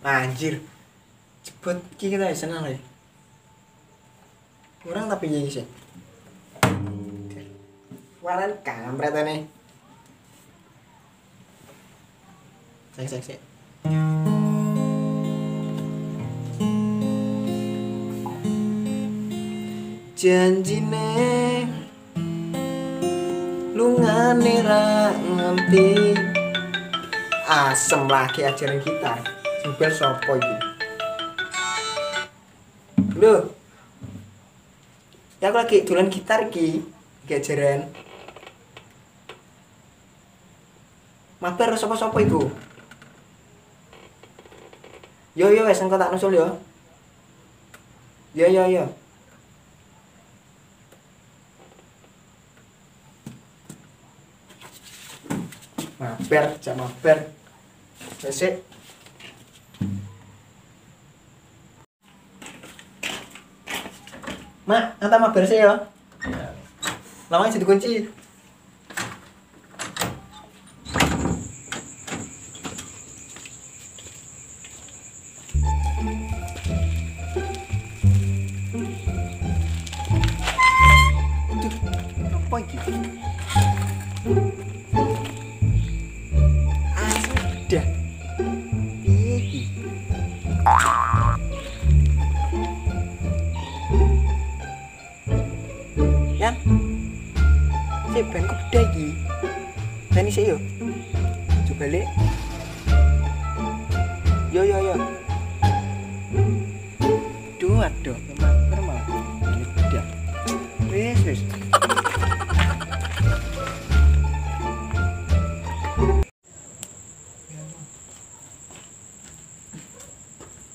Anjir. Cepet iki kita seneng lho. Kurang tapi iki sih. Waran kampret ane. Sek. Janjine lungane ra nganti asem lagi ajaran gitar. Jebel sapa iki? Lho. Ya aku lagi dolan gitar iki, ajaran. Mabar sapa-sapa iku? Yo wes engko tak nusul yo. Yo. Mabar. Wes. Mak, anta mabar sih ya. Lawangnya jadi kunci. Apa iki? Sudah. Iki. Yan. Si ben kok gede iki. Tani sih yo. Coba balik. Yo. Aduh, mabar malah. Ini gede. Wes.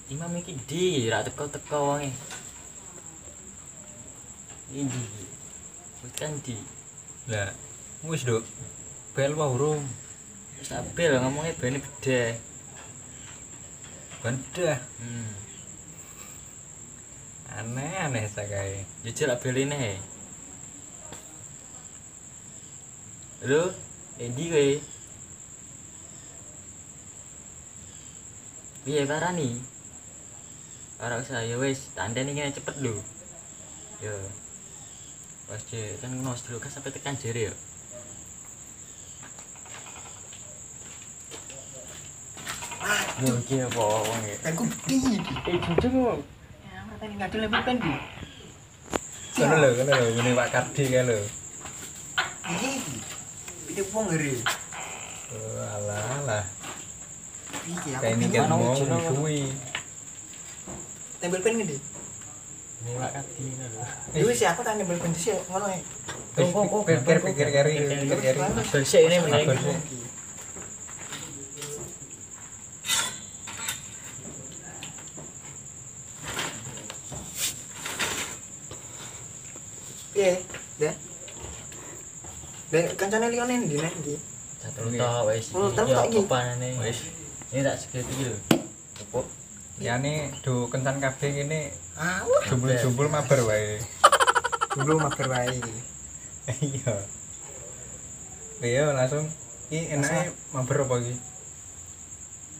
Imam iki di ra teko-teko wonge. Ini. Wis kan di. Lah, wis, Duk. Bel wae urung. Wis abel ngomongnya bene bedhe. Bendah. Hmm. Aneh sakae. Jujur abeline. Halo, endi kowe? Piye parani? Ora usah ya wis, tandeni kene cepet lho. Yo. Pas kan nos dulu kan sampai tekan jere yo. Yo iki apa wong iki? Ben kok gede iki. Jujur. Ya, tadi enggak ada level pen iki. Kono lho, ngene Pak Kardi kae lho. Iki. Iki wong ngeri. Oh, alah. Iki Kayak ini bingung. kan mau Jono. suwi. Tembel pen gede. Ini Pak Kardi lho. Ya wis aku tak nembel pen dhisik ngono ae. Pikir kari. Bersih ini meneng. Bersih. Piye? Dah. Dan kancane liyane ndi nek iki? Satu tok wis. Oh, terus tak iki. Opanane wis. Ini tak segitu iki lho. Opo? Yane do kencan kabeh ngene Ah, jumbul mabar wae. dulu mager wae iki. Iya. Iya langsung iki enake mabar apa iki?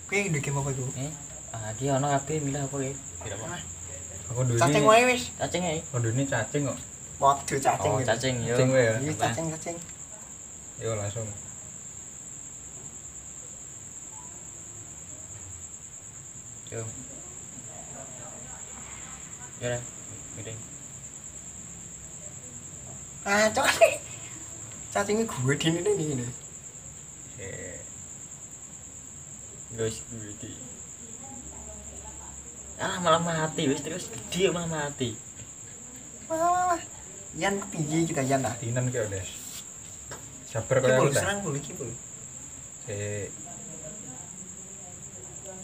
Kuwi ndek apa iku? Iki ana kabeh milih apa iki? Kira apa? Aku ndune. Cacing wae wis. Cacing ae. Aku ndune cacing kok. Waduh cacing. Oh, iki. cacing yo. Cacing wae ya. Iki cacing. Yo langsung. Yo. Ya, gede. Ah, cok. Cacingnya gue dini nih ini. Guys, gede. Malah mati wis terus gede malah mati. Wah. Yan piye kita yan dah. Dinan ki Des. Sabar Iki kaya bol aku ta. serang bol iki bol.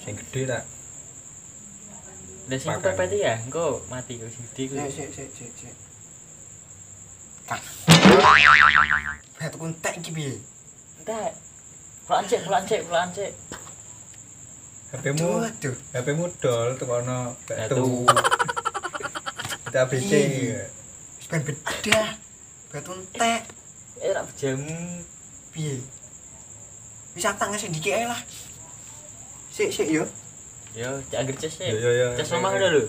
Sing gede tak. Lah sing Pakan. pepet ya, engko mati kok sing gede ku. Sik. Kak. Batu kuntek iki piye? Entek. Pelan cek. HP-mu Aduh. HP-mu dol tekono Batu. batu. Kita ABC. Wis ben bedah. Batu entek. Ra jamu. Piye? Wis tak ngasih dikek ae lah. Sik yo. Yo, cak agar cas ya. Yo. Cas rumah udah lu.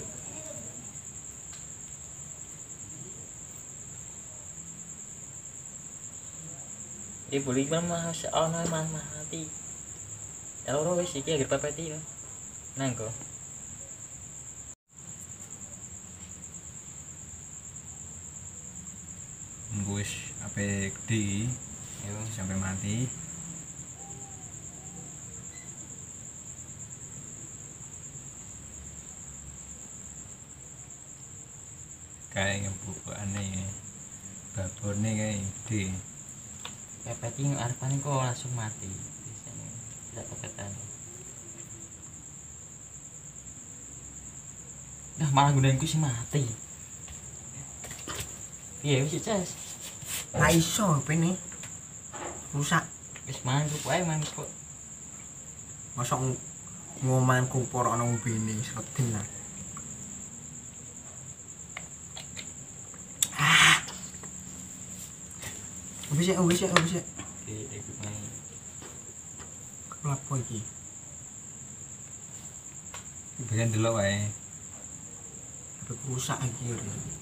Boleh mah ono mah mati. Ya ora wis iki agar pepeti ya. Nangko. Wis ape gede yo sampai mati. Kayak ngebukane babone kayak gede. Pepeti arepane kok langsung mati. Biasanya tidak pepetan. Dah malah gunanku sih mati. Piye wis cas? Ra iso pene. Rusak. Wis mangkuk wae mangkuk. Mosok ngoman kumpul ana ubine sedeng lah. Wis ya. Oke, ikut main. Lapo iki? Bagian delok wae. Ada rusak iki.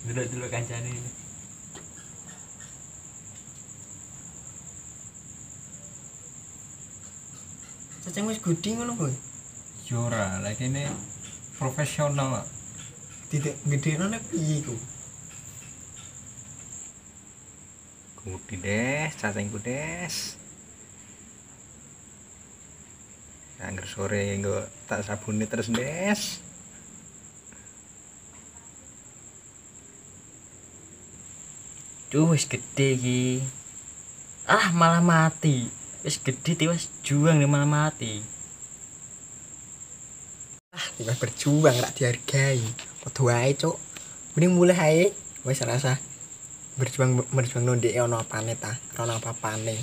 Dulu kancane. Cacing wis gede ngono kowe. Yo ora, lek kene profesional. Tidak gedene piye iku? Gudi des, cacingku des. Angger sore nggo tak sabuni terus des. Duh wis gede iki. Ah malah mati. Wis gede ti wis juang nih malah mati. Kita berjuang rak dihargai. Padha wae, Cuk. Mending mulai ae wis rasa berjuang ndek ono apane ta, ono apa-apane.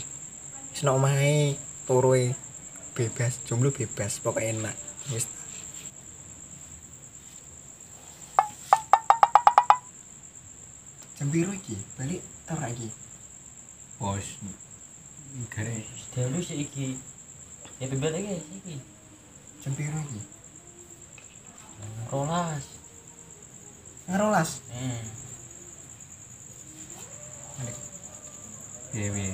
Wis nek omahe turu bebas, jomblo bebas, pokok enak. Wis. Jam piro iki? Balik ora iki? Bos. Gare. Dalu sik iki. Ya bebel iki iki. Jam piro iki? Rolas. Ngerolas. Piye.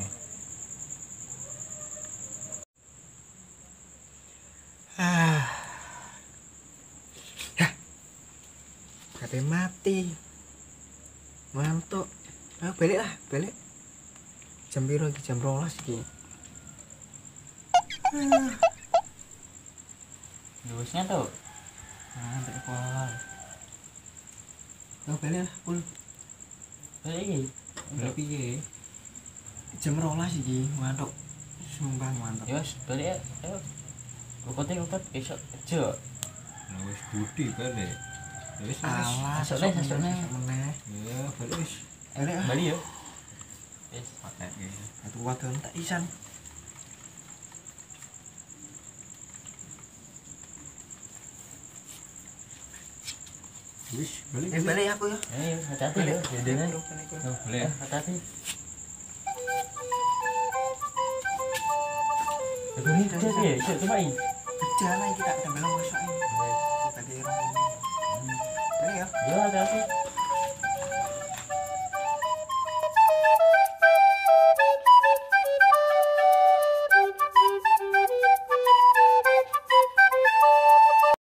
HP mati. Ngantuk. Balik lah, balik. Jam piro iki? Jam 12 iki. Lulusnya tuh. Nah, berpol. Balik lah, pul. Balik iki. Piye? Jam 12 iki, ngantuk. Sumpah ngantuk. Ya wis balik ya. Ayo. Kokot besok kerja. Nah wis budi balik. Wis Alah, sesuk meneh. meneh. ya balik wis. Balik ah. Balik ya. Wis. Pakai iki. Atu wadon tak isan. Wis balik. Balik aku ya. Ayo hati-hati ya. Jangan. Boleh ya. Hati-hati. Ini dia, coba ini. Berjalan kita belum masuk ini. Tadi orang. Balik ya. Ya hati-hati.